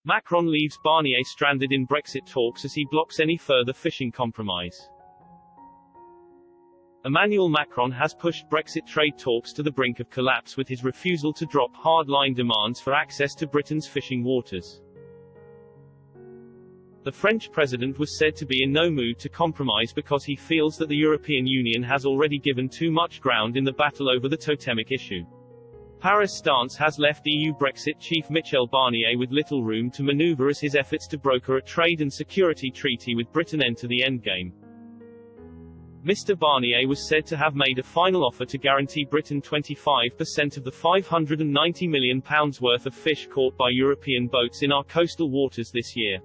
Macron leaves Barnier stranded in Brexit talks as he blocks any further fishing compromise. Emmanuel Macron has pushed Brexit trade talks to the brink of collapse with his refusal to drop hard-line demands for access to Britain's fishing waters. The French president was said to be in no mood to compromise because he feels that the European Union has already given too much ground in the battle over the totemic issue. Paris' stance has left EU Brexit chief Michel Barnier with little room to maneuver as his efforts to broker a trade and security treaty with Britain enter the endgame. Mr. Barnier was said to have made a final offer to guarantee Britain 25% of the £590 million worth of fish caught by European boats in our coastal waters this year.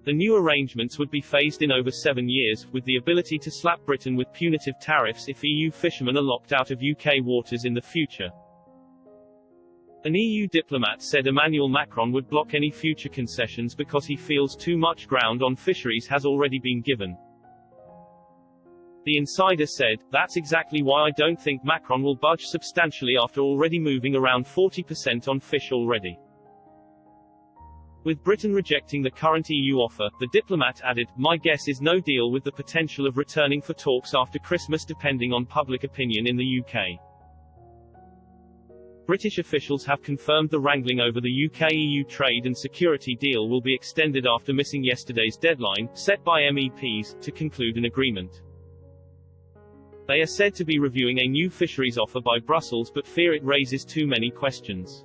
The new arrangements would be phased in over 7 years, with the ability to slap Britain with punitive tariffs if EU fishermen are locked out of UK waters in the future. An EU diplomat said Emmanuel Macron would block any future concessions because he feels too much ground on fisheries has already been given. The insider said, "That's exactly why I don't think Macron will budge substantially after already moving around 40% on fish already." With Britain rejecting the current EU offer, the diplomat added, "My guess is no deal with the potential of returning for talks after Christmas depending on public opinion in the UK." British officials have confirmed the wrangling over the UK-EU trade and security deal will be extended after missing yesterday's deadline, set by MEPs, to conclude an agreement. They are said to be reviewing a new fisheries offer by Brussels but fear it raises too many questions.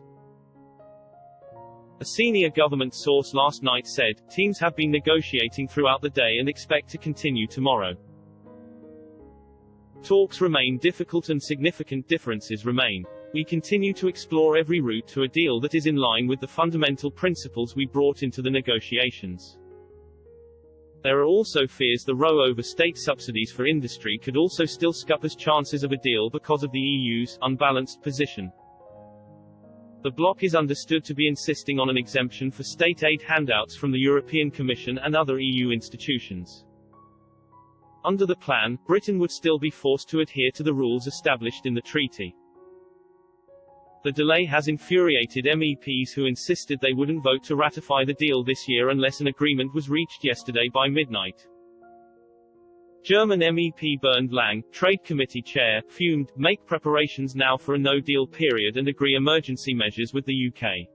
A senior government source last night said, "Teams have been negotiating throughout the day and expect to continue tomorrow. Talks remain difficult and significant differences remain. We continue to explore every route to a deal that is in line with the fundamental principles we brought into the negotiations." There are also fears the row over state subsidies for industry could also still scuppers chances of a deal because of the EU's unbalanced position. The bloc is understood to be insisting on an exemption for state aid handouts from the European Commission and other EU institutions. Under the plan, Britain would still be forced to adhere to the rules established in the treaty. The delay has infuriated MEPs who insisted they wouldn't vote to ratify the deal this year unless an agreement was reached yesterday by midnight. German MEP Bernd Lang, Trade Committee Chair, fumed, "Make preparations now for a no-deal period and agree emergency measures with the UK."